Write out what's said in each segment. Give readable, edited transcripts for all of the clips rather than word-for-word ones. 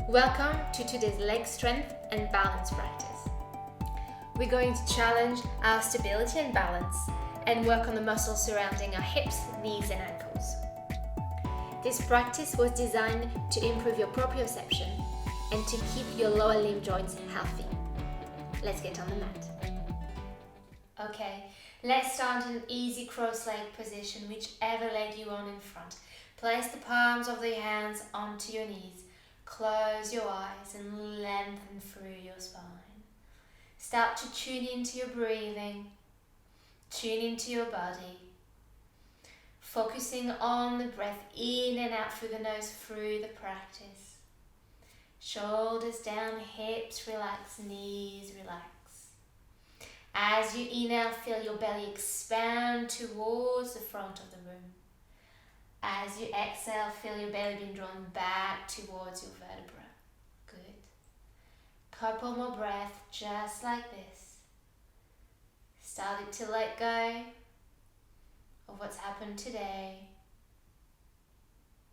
Welcome to today's leg strength and balance practice. We're going to challenge our stability and balance and work on the muscles surrounding our hips, knees and ankles. This practice was designed to improve your proprioception and to keep your lower limb joints healthy. Let's get on the mat. Okay, let's start in an easy cross-legged position, whichever leg you want in front. Place the palms of the hands onto your knees. Close your eyes and lengthen through your spine. Start to tune into your breathing, tune into your body, focusing on the breath in and out through the nose through the practice. Shoulders down, hips relax, knees relax. As you inhale, feel your belly expand towards the front of the room. As you exhale, feel your belly being drawn back towards your vertebra. Good. Couple more breaths, just like this. Starting to let go of what's happened today.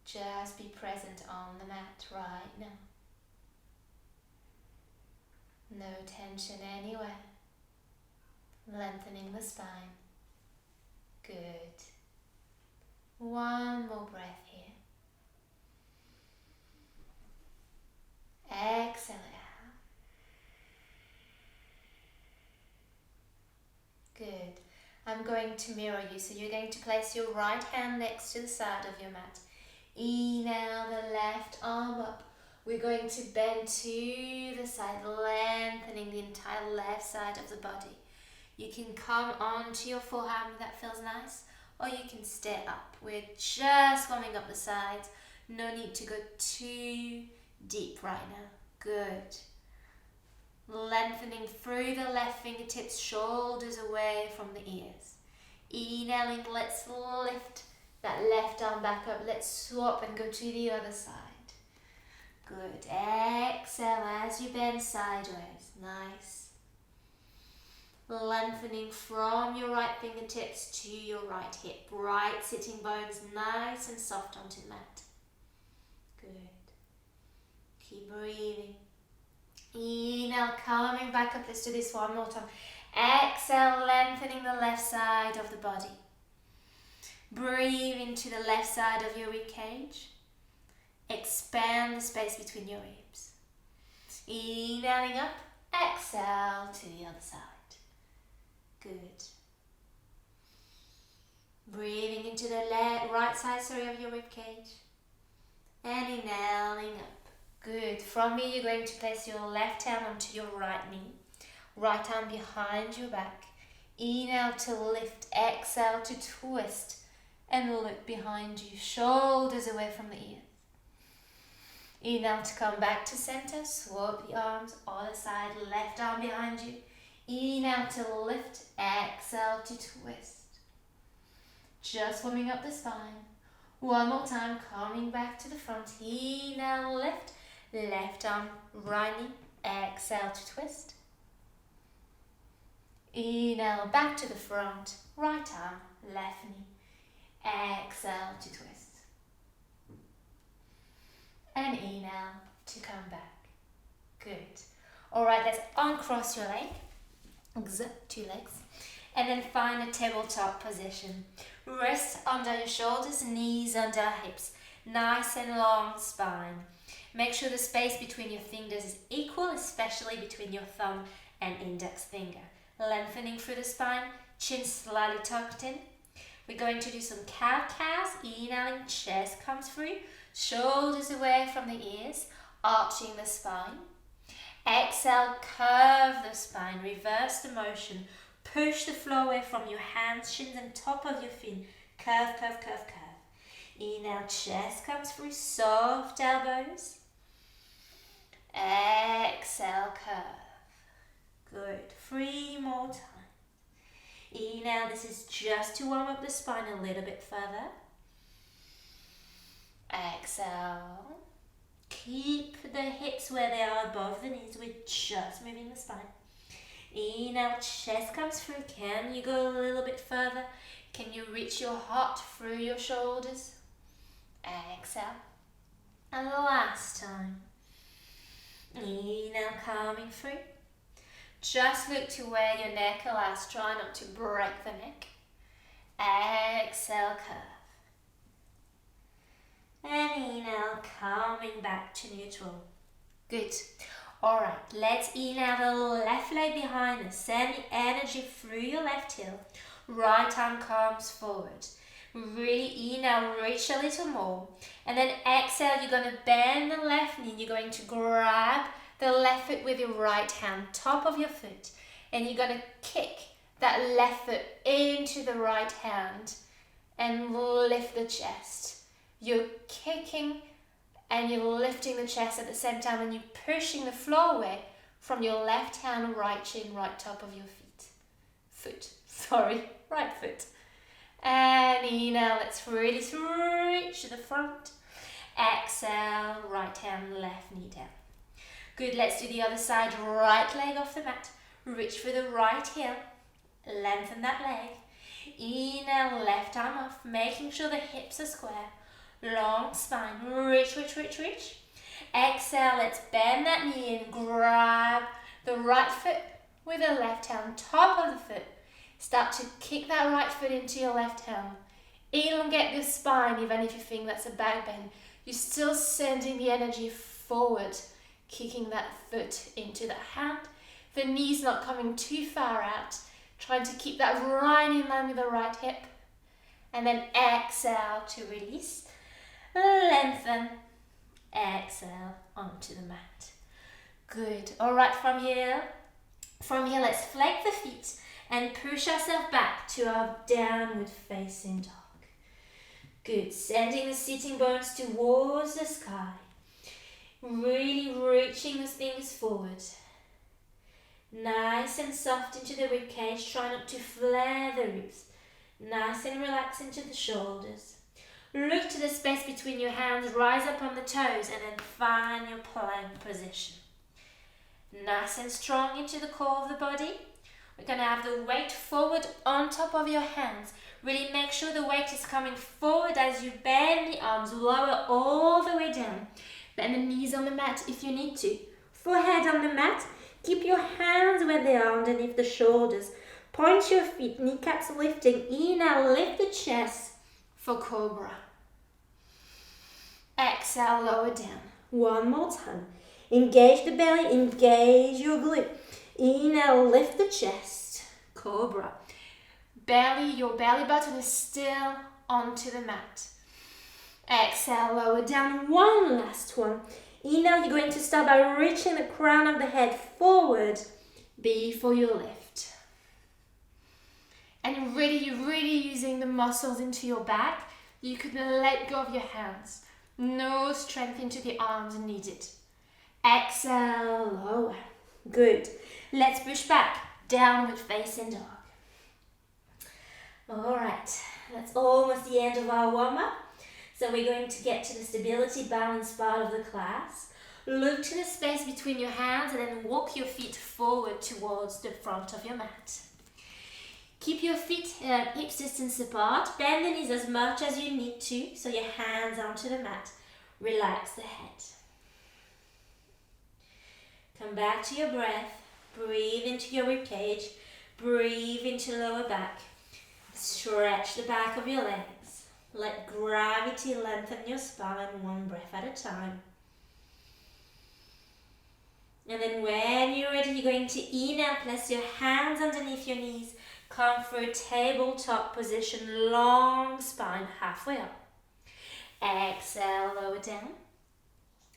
Just be present on the mat right now. No tension anywhere. Lengthening the spine. Good. One more breath here. Exhale out. Good. I'm going to mirror you, so you're going to place your right hand next to the side of your mat. Inhale the left arm up. We're going to bend to the side, lengthening the entire left side of the body. You can come onto your forearm if that feels nice, or you can stay up. We're just warming up the sides. No need to go too deep right now. Good. Lengthening through the left fingertips, shoulders away from the ears. Inhaling, let's lift that left arm back up. Let's swap and go to the other side. Good. Exhale as you bend sideways. Nice. Lengthening from your right fingertips to your right hip. Right sitting bones nice and soft onto the mat. Good. Keep breathing. Inhale, coming back up. Let's do this one more time. Exhale, lengthening the left side of the body. Breathe into the left side of your rib cage. Expand the space between your ribs. Inhaling up, exhale to the other side. Good. Breathing into the right side of your rib cage. And inhaling up. Good. From here, you're going to place your left hand onto your right knee. Right arm behind your back. Inhale to lift. Exhale to twist. And look behind you. Shoulders away from the ears. Inhale to come back to center. Swap the arms. Other side. Left arm behind you. Inhale to lift, exhale to twist. Just warming up the spine. One more time, coming back to the front. Inhale, lift, left arm, right knee, exhale to twist. Inhale, back to the front, right arm, left knee, exhale to twist. And inhale to come back. Good. All right, let's uncross your leg. Two legs, and then find a tabletop position. Rest under your shoulders, knees under hips. Nice and long spine. Make sure the space between your fingers is equal, especially between your thumb and index finger. Lengthening through the spine, chin slightly tucked in. We're going to do some cow-cows. Inhaling, chest comes through, shoulders away from the ears, arching the spine. Exhale, curve the spine, reverse the motion. Push the floor away from your hands, shins and top of your fin. Curve, curve, curve, curve. Inhale, chest comes through, soft elbows. Exhale, curve. Good. 3 more times. Inhale, this is just to warm up the spine a little bit further. Exhale. Keep the hips where they are above the knees. We're just moving the spine. Inhale, chest comes through. Can you go a little bit further? Can you reach your heart through your shoulders? Exhale. And last time. coming through. Just look to where your neck allows. Try not to break the neck. Exhale, curve. And inhale, coming back to neutral. Good. Alright, let's inhale the left leg behind us. Send the energy through your left heel. Right arm comes forward. Really inhale, reach a little more. And then exhale, you're going to bend the left knee. You're going to grab the left foot with your right hand, top of your foot. And you're going to kick that left foot into the right hand and lift the chest. You're kicking and you're lifting the chest at the same time, and you're pushing the floor away from your left hand, right chin, right top of your right foot. And inhale, let's really reach to the front. Exhale, right hand, left knee down. Good, let's do the other side. Right leg off the mat. Reach for the right heel. Lengthen that leg. Inhale, left arm off, making sure the hips are square. Long spine. Reach, reach, reach, reach. Exhale, let's bend that knee and grab the right foot with the left hand, top of the foot. Start to kick that right foot into your left hand. Elongate the spine, even if you think that's a back bend. You're still sending the energy forward, kicking that foot into that hand. The knee's not coming too far out. Trying to keep that right in line with the right hip. And then exhale to release. Lengthen. Exhale onto the mat. Good. Alright, from here, let's flex the feet and push ourselves back to our downward facing dog. Good. Sending the sitting bones towards the sky. Really reaching the fingers forward. Nice and soft into the rib cage. Try not to flare the ribs. Nice and relaxed into the shoulders. Look to the space between your hands. Rise up on the toes and then find your plank position. Nice and strong into the core of the body. We're going to have the weight forward on top of your hands. Really make sure the weight is coming forward as you bend the arms. Lower all the way down. Bend the knees on the mat if you need to. Forehead on the mat. Keep your hands where they are underneath the shoulders. Point your feet, kneecaps lifting. Inhale, lift the chest for cobra. Exhale, lower down. One more time. Engage the belly, engage your glute. Inhale, lift the chest, cobra. Your belly button is still onto the mat. Exhale, lower down. One last one. Inhale, you're going to start by reaching the crown of the head forward before you lift. And you're really using the muscles into your back. You could let go of your hands. No strength into the arms needed. Exhale, lower. Good. Let's push back. Downward facing dog. Alright, that's almost the end of our warm-up. So we're going to get to the stability balance part of the class. Look to the space between your hands and then walk your feet forward towards the front of your mat. Keep your feet hips distance apart. Bend the knees as much as you need to, so your hands onto the mat. Relax the head. Come back to your breath. Breathe into your rib cage. Breathe into lower back. Stretch the back of your legs. Let gravity lengthen your spine one breath at a time. And then when you're ready, you're going to inhale, place your hands underneath your knees. Come for a tabletop position, long spine, halfway up. Exhale, lower down.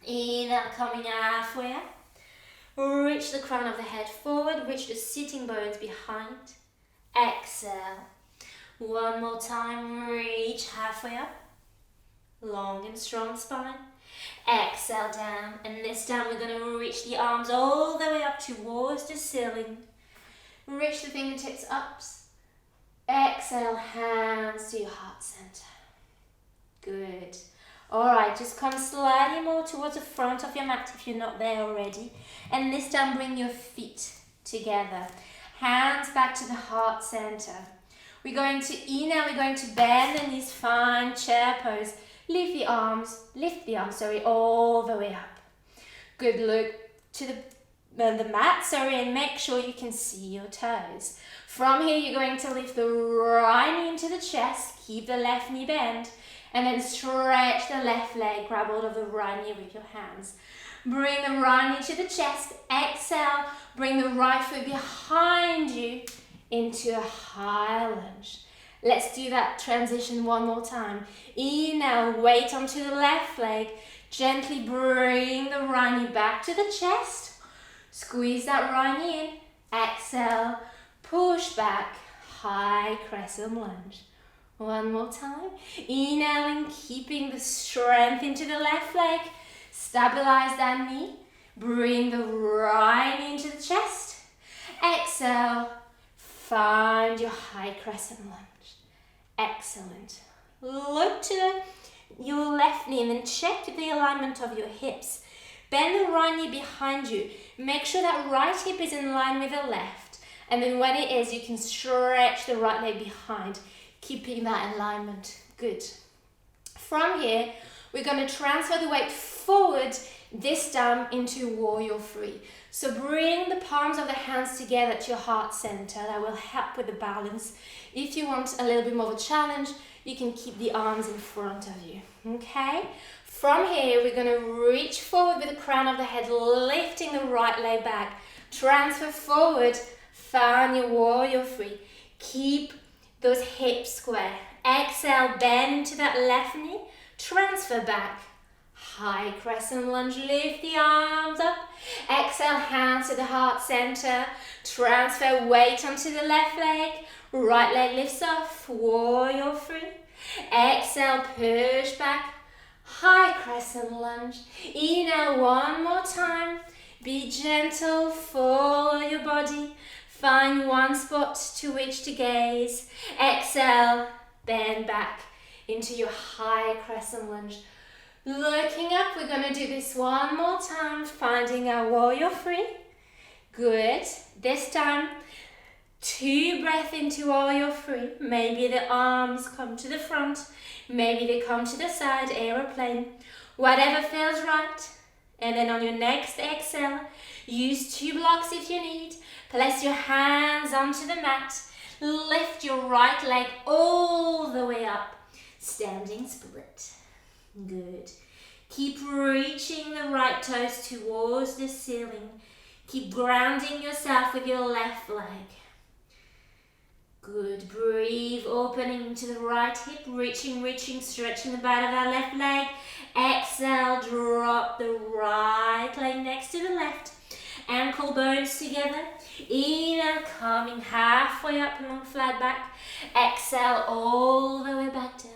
Inhale, coming halfway up. Reach the crown of the head forward, reach the sitting bones behind. Exhale. One more time, reach halfway up. Long and strong spine. Exhale down, and this time we're going to reach the arms all the way up towards the ceiling. Reach the fingertips up. Exhale, hands to your heart center. Good. Alright, just come slightly more towards the front of your mat if you're not there already. And this time bring your feet together. Hands back to the heart center. We're going to inhale, we're going to bend the knees, fine chair pose. Lift the arms, all the way up. Good, look to the the mat, and make sure you can see your toes. From here, you're going to lift the right knee into the chest, keep the left knee bent, and then stretch the left leg, grab hold of the right knee with your hands. Bring the right knee to the chest, exhale, bring the right foot behind you into a high lunge. Let's do that transition one more time. Inhale, weight onto the left leg, gently bring the right knee back to the chest, squeeze that right knee in, exhale, push back, high crescent lunge. One more time. Inhaling, keeping the strength into the left leg. Stabilize that knee. Bring the right knee into the chest. Exhale. Find your high crescent lunge. Excellent. Look to your left knee and then check the alignment of your hips. Bend the right knee behind you. Make sure that right hip is in line with the left. And then when it is, you can stretch the right leg behind, keeping that alignment. Good. From here, we're going to transfer the weight forward, this time into warrior three. So bring the palms of the hands together to your heart center. That will help with the balance. If you want a little bit more of a challenge, you can keep the arms in front of you. Okay? From here, we're going to reach forward with the crown of the head, lifting the right leg back. Transfer forward. Find your warrior three. Keep those hips square. Exhale, bend to that left knee. Transfer back. High crescent lunge. Lift the arms up. Exhale, hands to the heart center. Transfer weight onto the left leg. Right leg lifts off. Warrior three. Exhale, push back. High crescent lunge. Inhale one more time. Be gentle. Follow your body. Find one spot to which to gaze. Exhale, bend back into your high crescent lunge. Looking up, we're going to do this one more time, finding our warrior three. Good. This time, 2 breaths into warrior three. Maybe the arms come to the front. Maybe they come to the side, aeroplane. Whatever feels right. And then on your next exhale, use 2 blocks if you need. Place your hands onto the mat. Lift your right leg all the way up. Standing split. Good. Keep reaching the right toes towards the ceiling. Keep grounding yourself with your left leg. Good. Breathe, opening to the right hip. Reaching, stretching the back of that left leg. Exhale, drop the right leg next to the left. Ankle bones together. Inhale, coming halfway up along flat back. Exhale, all the way back down.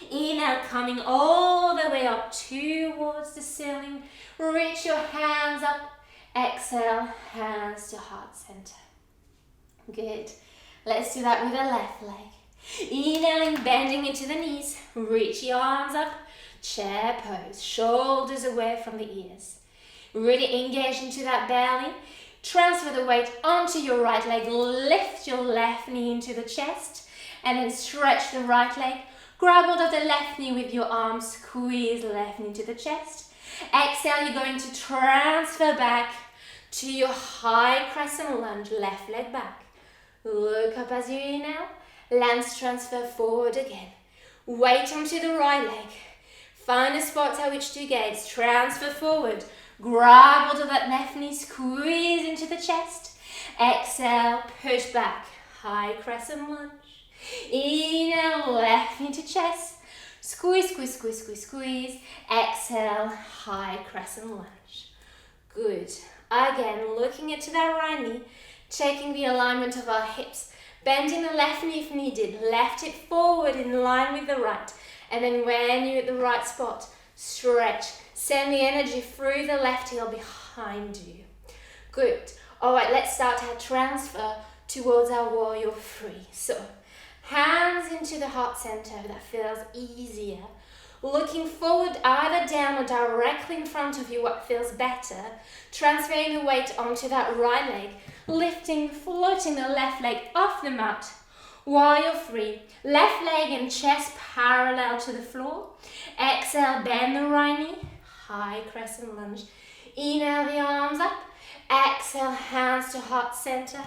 Inhale, coming all the way up towards the ceiling. Reach your hands up. Exhale, hands to heart center. Good. Let's do that with the left leg. Inhaling, bending into the knees. Reach your arms up. Chair pose. Shoulders away from the ears. Really engage into that belly. Transfer the weight onto your right leg. Lift your left knee into the chest. And then stretch the right leg. Grab hold of the left knee with your arms. Squeeze the left knee to the chest. Exhale, you're going to transfer back to your high crescent lunge. Left leg back. Look up as you inhale. Lance transfer forward again. Weight onto the right leg. Find a spot at which to gaze. Transfer forward. Grab hold of that left knee, squeeze into the chest. Exhale, push back. High crescent lunge. Inhale, left knee to chest. Squeeze, squeeze, squeeze, squeeze, squeeze. Exhale, high crescent lunge. Good. Again, looking into that right knee, checking the alignment of our hips. Bending the left knee if needed. Left hip forward in line with the right. And then when you're at the right spot, stretch. Send the energy through the left heel behind you. Good. All right, let's start our transfer towards our warrior three. So, hands into the heart center. That feels easier. Looking forward, either down or directly in front of you, what feels better. Transferring the weight onto that right leg. Lifting, floating the left leg off the mat. Warrior three. Left leg and chest parallel to the floor. Exhale, bend the right knee. High crescent lunge. Inhale the arms up. Exhale, hands to heart center.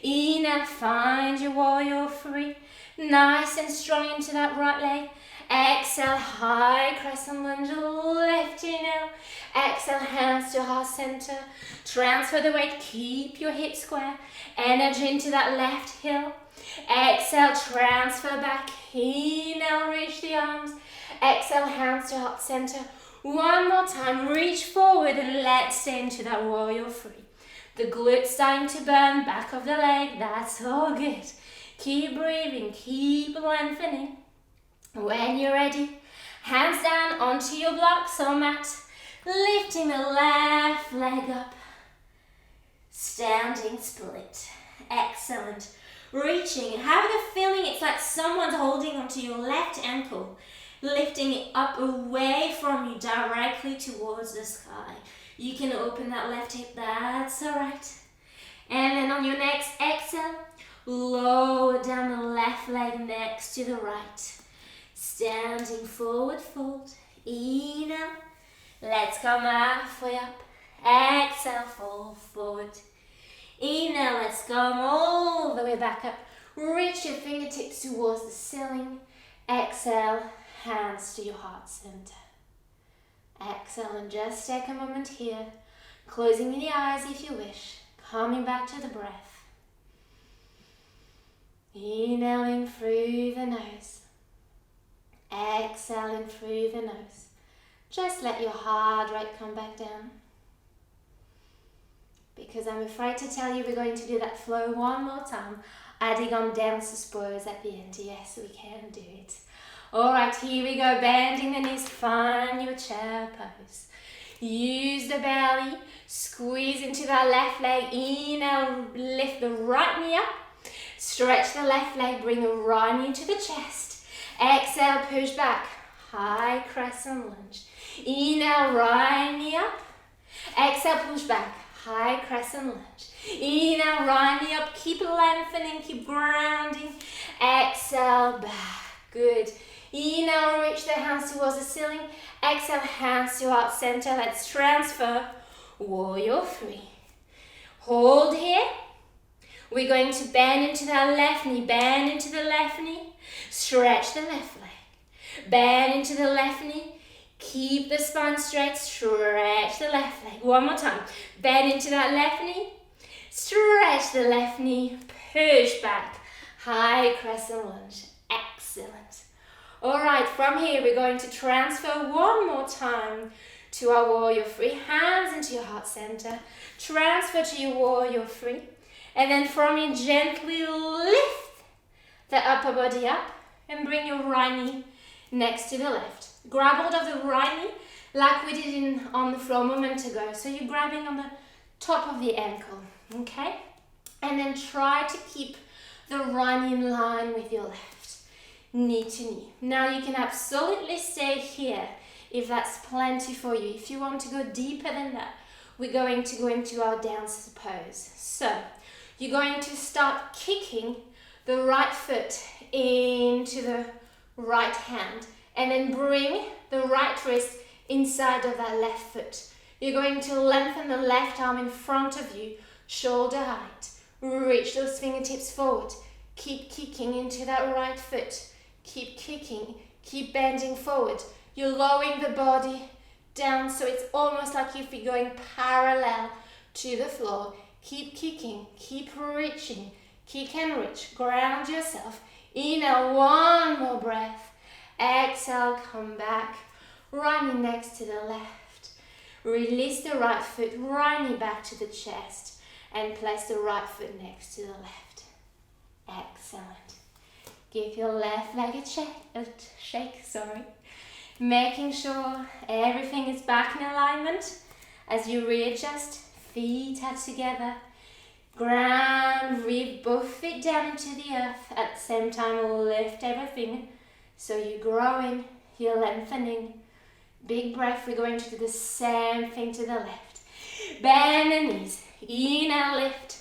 Inhale, find your warrior three. Nice and strong into that right leg. Exhale, high crescent lunge, lift, inhale. Exhale, hands to heart center. Transfer the weight, keep your hips square. Energy into that left heel. Exhale, transfer back. Inhale, reach the arms. Exhale, hands to heart center. One more time, reach forward and let's stay into that warrior three. The glutes starting to burn, back of the leg, that's all good. Keep breathing, keep lengthening. When you're ready, hands down onto your blocks or mat, lifting the left leg up, standing split. Excellent. Reaching, have the feeling it's like someone's holding onto your left ankle, lifting it up away from you directly towards the sky. You can open that left hip, that's alright. And then on your next exhale, lower down the left leg next to the right. Standing forward fold. Inhale. Let's come halfway up. Exhale, fall forward. Inhale, let's come all the way back up. Reach your fingertips towards the ceiling. Exhale, hands to your heart center. Exhale and just take a moment here. Closing the eyes if you wish. Coming back to the breath. Inhaling through the nose. Exhaling through the nose. Just let your heart rate come back down. Because I'm afraid to tell you we're going to do that flow one more time. Adding on dancer's pose at the end. Yes, we can do it. Alright, here we go. Bending the knees. Find your chair pose. Use the belly. Squeeze into that left leg. Inhale, lift the right knee up. Stretch the left leg. Bring the right knee to the chest. Exhale, push back. High crescent lunge. Inhale, right knee up. Exhale, push back. High crescent lunge. Inhale, right knee up. Keep lengthening, keep grounding. Exhale, back. Good. Inhale, reach the hands towards the ceiling. Exhale, hands to heart center. Let's transfer. Warrior three. Hold here. We're going to bend into that left knee. Bend into the left knee. Stretch the left leg. Bend into the left knee. Keep the spine straight. Stretch the left leg. One more time. Bend into that left knee. Stretch the left knee. Push back. High crescent lunge. Excellent. Alright, from here we're going to transfer one more time to our warrior three. Hands into your heart center. Transfer to your warrior three. And then from here, gently lift the upper body up and bring your right knee next to the left. Grab hold of the right knee like we did on the floor a moment ago. So you're grabbing on the top of the ankle, okay? And then try to keep the right knee in line with your left, knee to knee. Now you can absolutely stay here if that's plenty for you. If you want to go deeper than that, we're going to go into our dancer's pose. So you're going to start kicking the right foot into the right hand and then bring the right wrist inside of that left foot. You're going to lengthen the left arm in front of you, shoulder height. Reach those fingertips forward. Keep kicking into that right foot. Keep kicking, keep bending forward. You're lowering the body down so it's almost like if you're going parallel to the floor. Keep kicking, keep reaching, kick and reach, ground yourself. Inhale, one more breath. Exhale, come back, right knee next to the left. Release the right foot, right knee back to the chest and place the right foot next to the left. Excellent. Give your left leg a shake, making sure everything is back in alignment as you readjust. Feet are together. Ground, reach both feet down into the earth. At the same time, lift everything. So you're growing, you're lengthening. Big breath. We're going to do the same thing to the left. Bend the knees. Inhale, lift.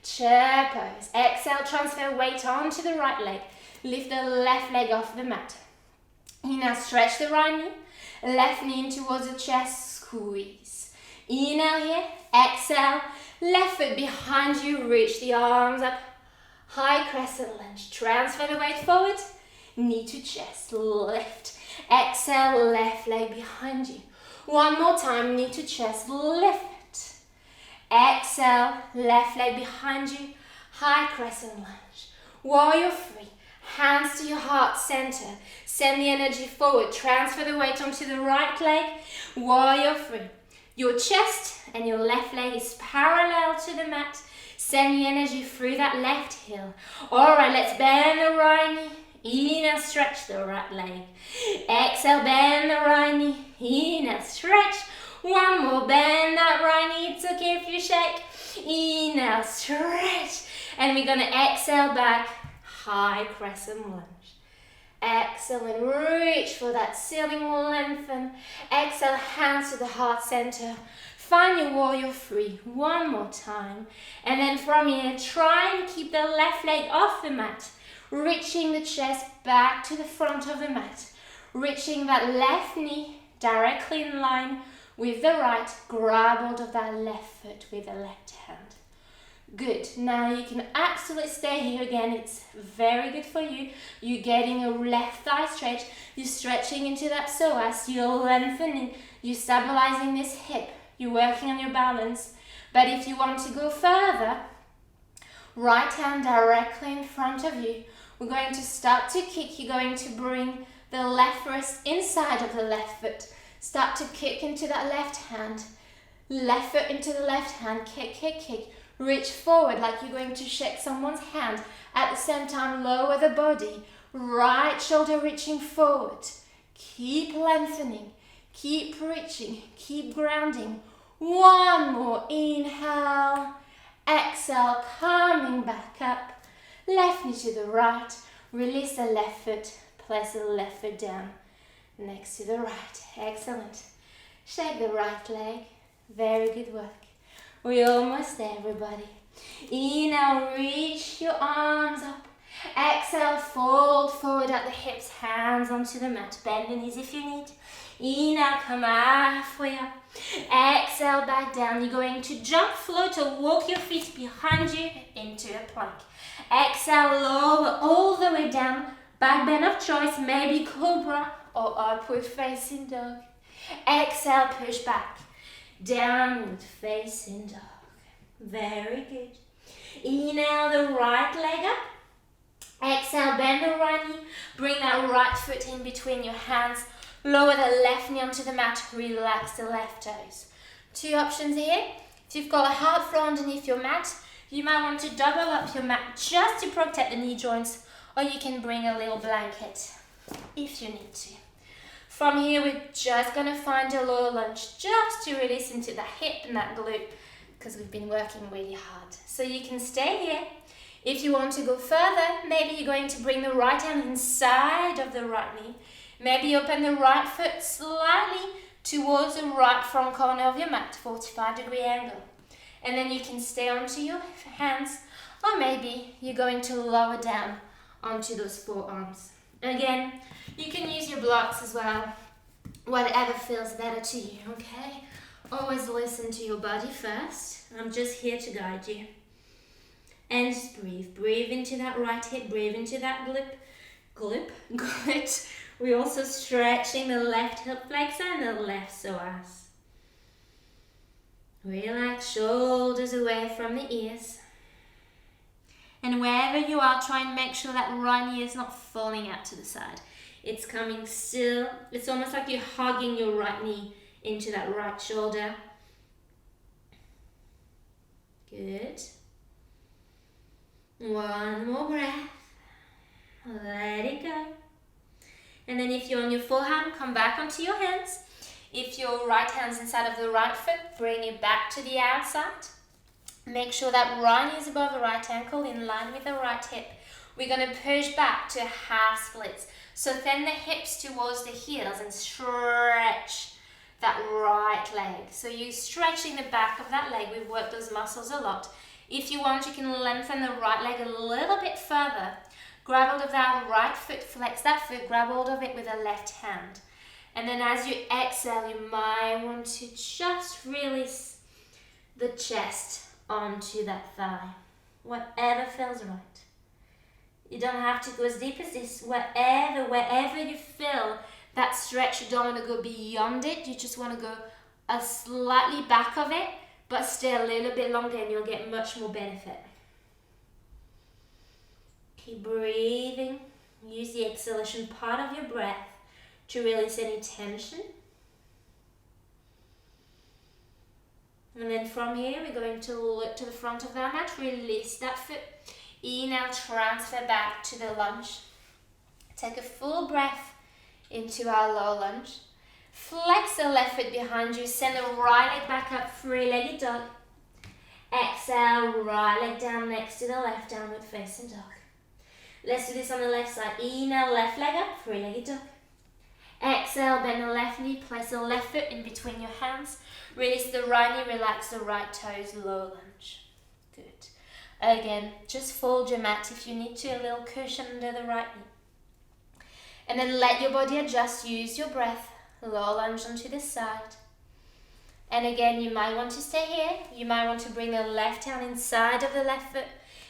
Chair pose. Exhale, transfer weight onto the right leg. Lift the left leg off the mat. Inhale, stretch the right knee. Left knee in towards the chest. Squeeze. Inhale here, exhale, left foot behind you, reach the arms up, high crescent lunge, transfer the weight forward, knee to chest, lift, exhale, left leg behind you. One more time, knee to chest, lift, exhale, left leg behind you, high crescent lunge, warrior three, hands to your heart center, send the energy forward, transfer the weight onto the right leg, warrior three. Your chest and your left leg is parallel to the mat. Send the energy through that left heel. Alright, let's bend the right knee. Inhale, stretch the right leg. Exhale, bend the right knee. Inhale, stretch. One more, bend that right knee. It's okay if you shake. Inhale, stretch. And we're going to exhale back. High crescent lunge. Exhale and reach for that ceiling, lengthen. Exhale, hands to the heart center. Find your warrior three one more time. And then from here, try and keep the left leg off the mat. Reaching the chest back to the front of the mat. Reaching that left knee directly in line with the right. Grab hold of that left foot with the left hand. Good. Now you can absolutely stay here again. It's very good for you. You're getting a left thigh stretch. You're stretching into that psoas. You're lengthening. You're stabilizing this hip. You're working on your balance. But if you want to go further, right hand directly in front of you. We're going to start to kick. You're going to bring the left wrist inside of the left foot. Start to kick into that left hand. Left foot into the left hand. Kick, kick, kick. Reach forward like you're going to shake someone's hand. At the same time, lower the body. Right shoulder reaching forward. Keep lengthening. Keep reaching. Keep grounding. One more. Inhale. Exhale. Coming back up. Left knee to the right. Release the left foot. Place the left foot down. Next to the right. Excellent. Shake the right leg. Very good work. We're almost there, everybody. Inhale, reach your arms up. Exhale, fold forward at the hips, hands onto the mat. Bend the knees if you need. Inhale, come halfway up. Exhale, back down. You're going to jump, float, or walk your feet behind you into a plank. Exhale, lower all the way down. Back bend of choice, maybe cobra or upward facing dog. Exhale, push back. Downward facing dog. Very good. Inhale the right leg up. Exhale, bend the right knee. Bring that right foot in between your hands. Lower the left knee onto the mat. Relax the left toes. Two options here. If you've got a hard floor underneath your mat, you might want to double up your mat just to protect the knee joints, or you can bring a little blanket if you need to. From here, we're just going to find a lower lunge just to release into the hip and that glute because we've been working really hard. So you can stay here. If you want to go further, maybe you're going to bring the right hand inside of the right knee. Maybe open the right foot slightly towards the right front corner of your mat, 45-degree angle. And then you can stay onto your hands, or maybe you're going to lower down onto those forearms. Again, you can use your blocks as well, whatever feels better to you, okay? Always listen to your body first. I'm just here to guide you. And just breathe. Breathe into that right hip, breathe into that glute. We're also stretching the left hip flexor and the left psoas. Relax, shoulders away from the ears. And wherever you are, try and make sure that right knee is not falling out to the side. It's coming still. It's almost like you're hugging your right knee into that right shoulder. Good. One more breath. Let it go. And then if you're on your forehand, come back onto your hands. If your right hand's inside of the right foot, bring it back to the outside. Make sure that right knee is above the right ankle, in line with the right hip. We're going to push back to half splits. So bend the hips towards the heels and stretch that right leg. So you're stretching the back of that leg. We've worked those muscles a lot. If you want, you can lengthen the right leg a little bit further. Grab hold of that right foot, flex that foot, grab hold of it with the left hand. And then as you exhale, you might want to just release the chest onto that thigh. Whatever feels right. You don't have to go as deep as this. Wherever you feel that stretch, you don't want to go beyond it. You just want to go a slightly back of it, but stay a little bit longer and you'll get much more benefit. Keep breathing. Use the exhalation part of your breath to release any tension. And then from here, we're going to look to the front of our mat, release that foot. Inhale, transfer back to the lunge. Take a full breath into our low lunge. Flex the left foot behind you, send the right leg back up, three-legged dog. Exhale, right leg down next to the left, downward facing dog. Let's do this on the left side. Inhale, left leg up, three-legged dog. Exhale, bend the left knee, place the left foot in between your hands. Release the right knee, relax the right toes, low lunge. Good. Again, just fold your mat if you need to, a little cushion under the right knee. And then let your body adjust, use your breath. Low lunge onto the side. And again, you might want to stay here. You might want to bring the left hand inside of the left foot.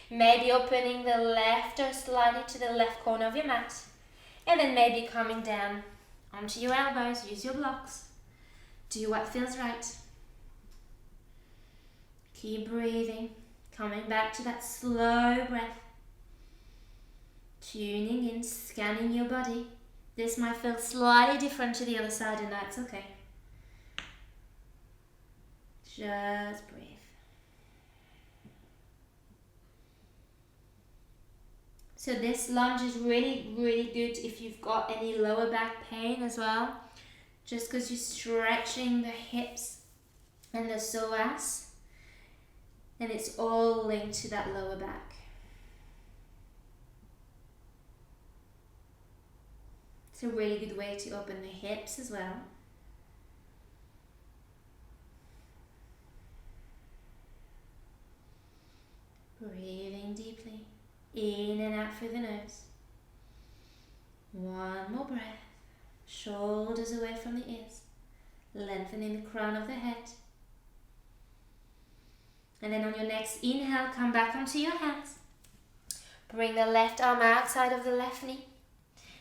Maybe opening the left toe slightly to the left corner of your mat. And then maybe coming down onto your elbows. Use your blocks. Do what feels right. Keep breathing. Coming back to that slow breath. Tuning in, scanning your body. This might feel slightly different to the other side and that's okay. Just breathe. So this lunge is really, really good if you've got any lower back pain as well. Just because you're stretching the hips and the psoas. And it's all linked to that lower back. It's a really good way to open the hips as well. Breathing deeply, in and out through the nose. One more breath. Shoulders away from the ears. Lengthening the crown of the head. And then on your next inhale, come back onto your hands. Bring the left arm outside of the left knee.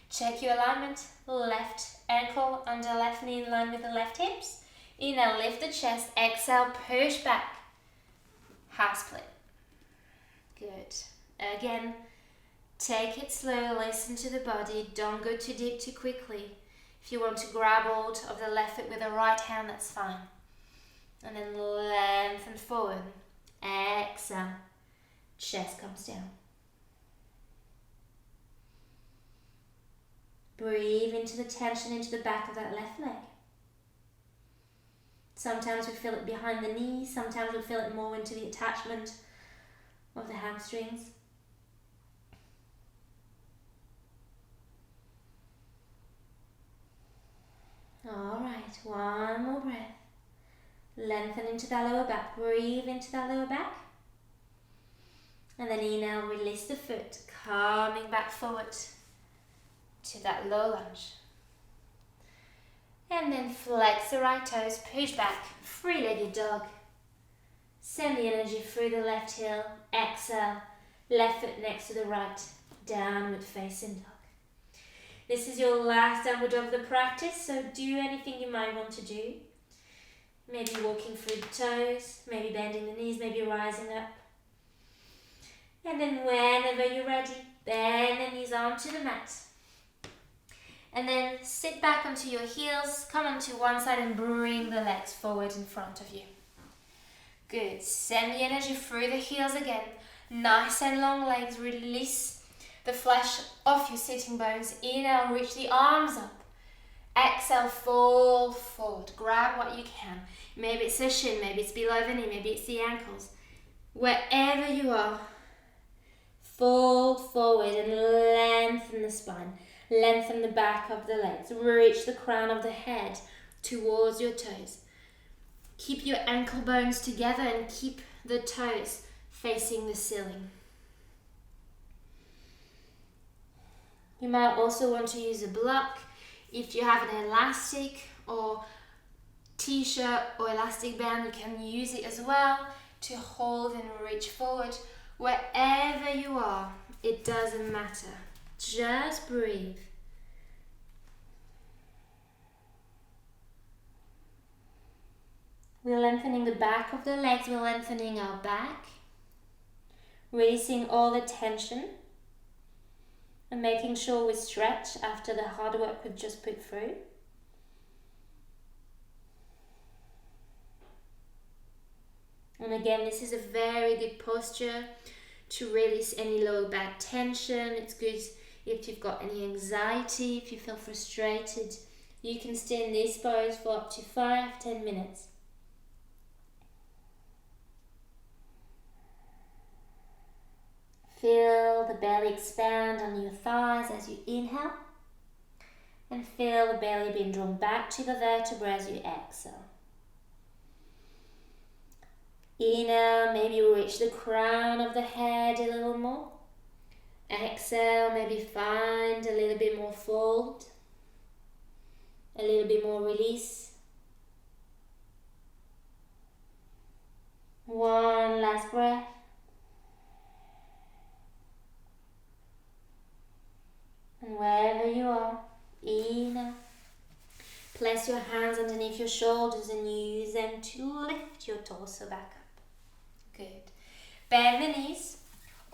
Check your alignment. Left ankle under left knee in line with the left hips. Inhale, lift the chest. Exhale, push back. Half split. Good. Again, take it slow. Listen to the body. Don't go too deep too quickly. If you want to grab hold of the left foot with the right hand, that's fine. And then lengthen forward. Exhale. Chest comes down. Breathe into the tension into the back of that left leg. Sometimes we feel it behind the knees. Sometimes we feel it more into the attachment of the hamstrings. Alright, one more breath. Lengthen into that lower back. Breathe into that lower back. And then inhale, release the foot, coming back forward to that low lunge. And then flex the right toes, push back, three-legged dog. Send the energy through the left heel. Exhale, left foot next to the right, downward facing dog. This is your last downward dog of the practice, so do anything you might want to do. Maybe walking through the toes, maybe bending the knees, maybe rising up. And then whenever you're ready, bend the knees onto the mat. And then sit back onto your heels, come onto one side and bring the legs forward in front of you. Good. Send the energy through the heels again. Nice and long legs. Release the flesh off your sitting bones. Inhale, reach the arms up. Exhale, fold forward. Grab what you can. Maybe it's the shin, maybe it's below the knee, maybe it's the ankles. Wherever you are, fold forward and lengthen the spine. Lengthen the back of the legs. Reach the crown of the head towards your toes. Keep your ankle bones together and keep the toes facing the ceiling. You might also want to use a block. If you have an elastic or t-shirt or elastic band, you can use it as well to hold and reach forward. Wherever you are, it doesn't matter. Just breathe. We're lengthening the back of the legs, we're lengthening our back, releasing all the tension and making sure we stretch after the hard work we've just put through. And again, this is a very good posture to release any lower back tension. It's good if you've got any anxiety, if you feel frustrated. You can stay in this pose for up to 5-10 minutes. Feel the belly expand on your thighs as you inhale. And feel the belly being drawn back to the vertebrae as you exhale. Inhale, maybe reach the crown of the head a little more. Exhale, maybe find a little bit more fold, a little bit more release. One last breath. And wherever you are, inhale. Place your hands underneath your shoulders and use them to lift your torso back up. Good. Bend the knees.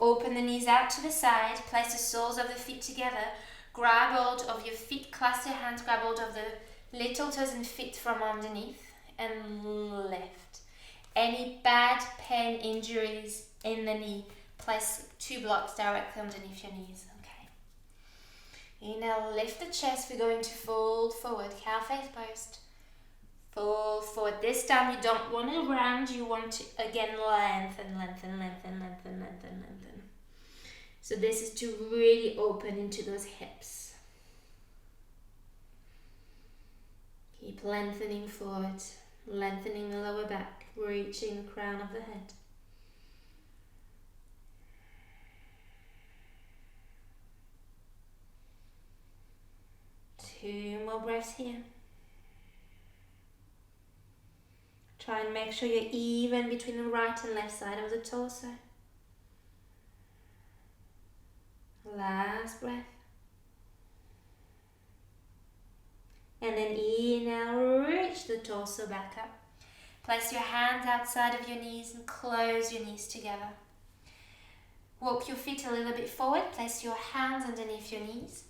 Open the knees out to the side. Place the soles of the feet together. Grab hold of your feet. Clasp your hands. Grab hold of the little toes and feet from underneath. And lift. Any bad pain, injuries in the knee, place 2 blocks directly underneath your knees. Inhale, lift the chest. We're going to fold forward, cow face post. Fold forward. This time you don't want to round, you want to again lengthen, lengthen, lengthen, lengthen, lengthen, lengthen. So this is to really open into those hips. Keep lengthening forward, lengthening the lower back, reaching the crown of the head. Two more breaths here. Try and make sure you're even between the right and left side of the torso. Last breath. And then inhale, reach the torso back up. Place your hands outside of your knees and close your knees together. Walk your feet a little bit forward. Place your hands underneath your knees.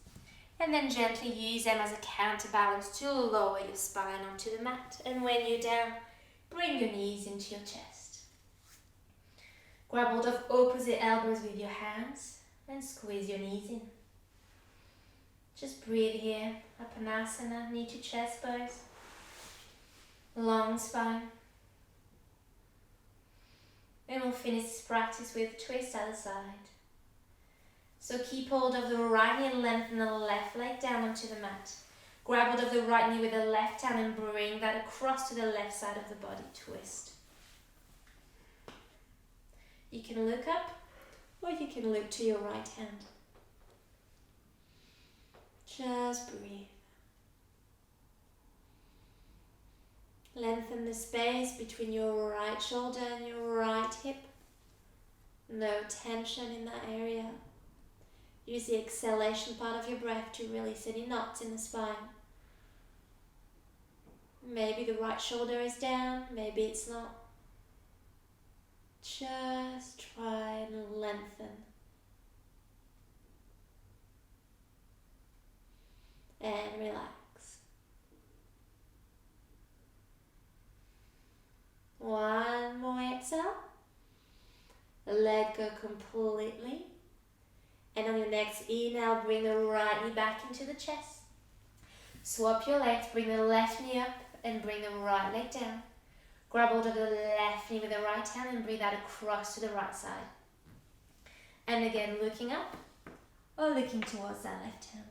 And then gently use them as a counterbalance to lower your spine onto the mat. And when you're down, bring your knees into your chest. Grab hold of opposite elbows with your hands and squeeze your knees in. Just breathe here. Apanasana, knee to chest pose. Long spine. And we'll finish this practice with twist other side. So keep hold of the right knee and lengthen the left leg down onto the mat. Grab hold of the right knee with the left hand and bring that across to the left side of the body. Twist. You can look up or you can look to your right hand. Just breathe. Lengthen the space between your right shoulder and your right hip. No tension in that area. Use the exhalation part of your breath to release any knots in the spine. Maybe the right shoulder is down, maybe it's not. Just try and lengthen. And relax. One more exhale. Let go completely. And on your next inhale, bring the right knee back into the chest. Swap your legs, bring the left knee up and bring the right leg down. Grab hold of the left knee with the right hand and bring that across to the right side. And again, looking up or looking towards that left hand.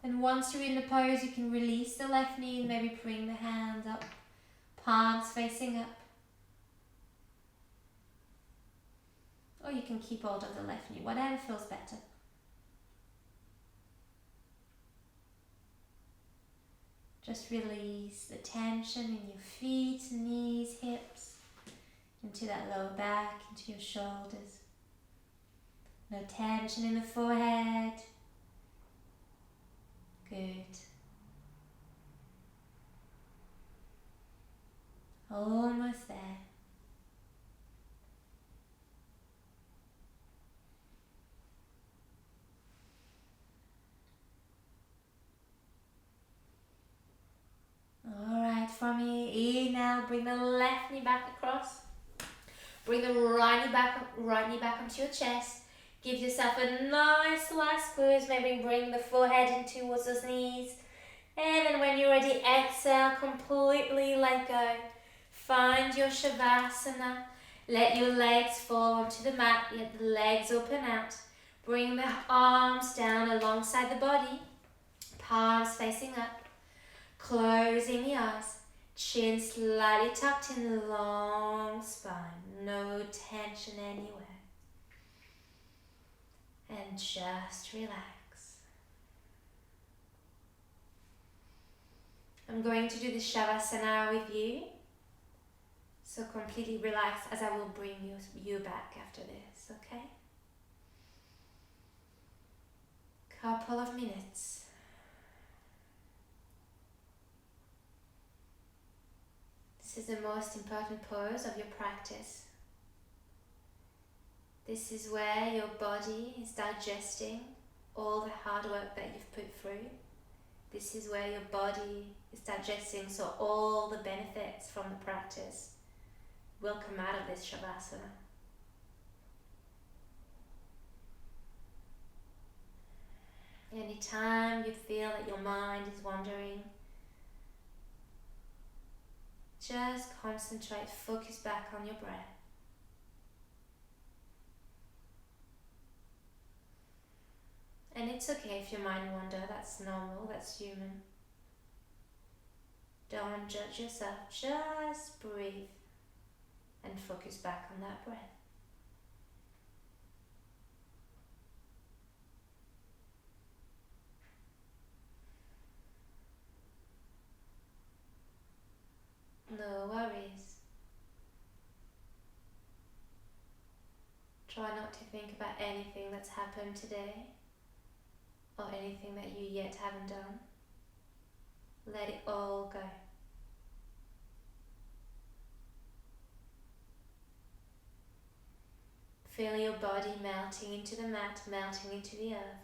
And once you're in the pose, you can release the left knee and maybe bring the hands up, palms facing up. Or you can keep hold of the left knee, whatever feels better. Just release the tension in your feet, knees, hips, into that lower back, into your shoulders. No tension in the forehead. Good. Almost there. Alright, from here, now bring the left knee back across. Bring the right knee back onto your chest. Give yourself a nice light squeeze. Maybe bring the forehead in towards those knees. And then when you're ready, exhale, completely let go. Find your Shavasana. Let your legs fall onto the mat. Let the legs open out. Bring the arms down alongside the body. Palms facing up. Closing the eyes. Chin slightly tucked in, long spine. No tension anywhere. And just relax. I'm going to do the Shavasana with you. So completely relax as I will bring you back after this, okay? Couple of minutes. This is the most important pose of your practice. This is where your body is digesting all the hard work that you've put through. This is where your body is digesting, so all the benefits from the practice will come out of this Shavasana. Anytime you feel that your mind is wandering, just concentrate, focus back on your breath. And it's okay if your mind wanders, that's normal, that's human. Don't judge yourself, just breathe and focus back on that breath. No worries. Try not to think about anything that's happened today or anything that you yet haven't done. Let it all go. Feel your body melting into the mat, melting into the earth.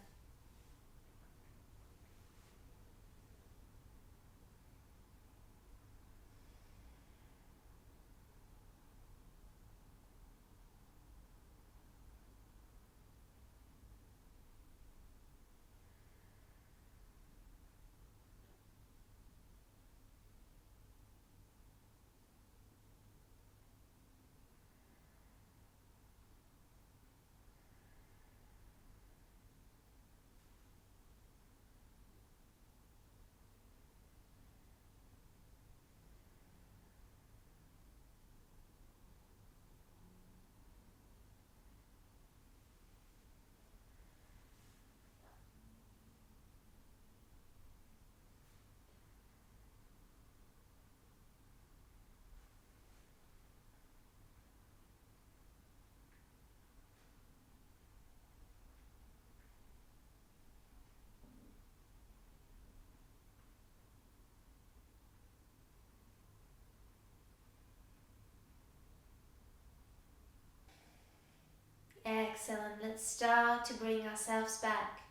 Excellent. Let's start to bring ourselves back.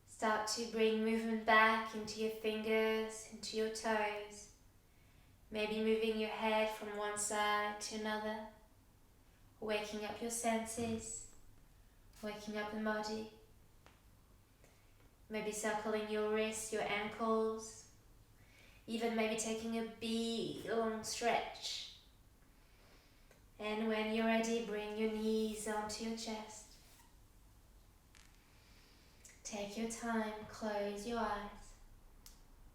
Start to bring movement back into your fingers, into your toes. Maybe moving your head from one side to another. Waking up your senses. Waking up the body. Maybe circling your wrists, your ankles. Even maybe taking a big long stretch. And when you're ready, bring your knees onto your chest. Take your time, close your eyes.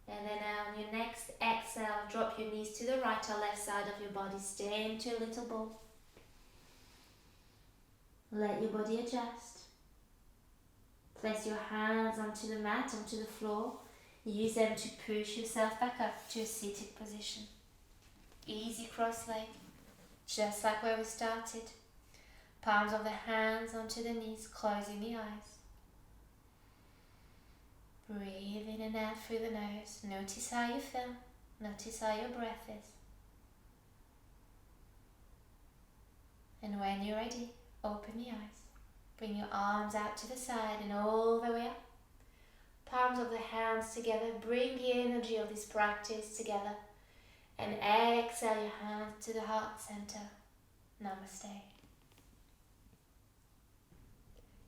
And then on your next exhale, drop your knees to the right or left side of your body. Stay into a little ball. Let your body adjust. Place your hands onto the mat, onto the floor. Use them to push yourself back up to a seated position. Easy cross leg, just like where we started. Palms of the hands onto the knees, closing the eyes. Breathe in and out through the nose. Notice how you feel. Notice how your breath is. And when you're ready, open the eyes. Bring your arms out to the side and all the way up. Palms of the hands together. Bring the energy of this practice together. And exhale your hands to the heart center. Namaste.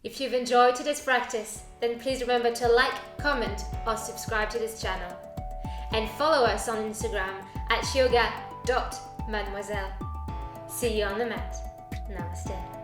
If you've enjoyed today's practice, then please remember to like, comment or subscribe to this channel. And follow us on Instagram at yoga.mademoiselle. See you on the mat. Namaste.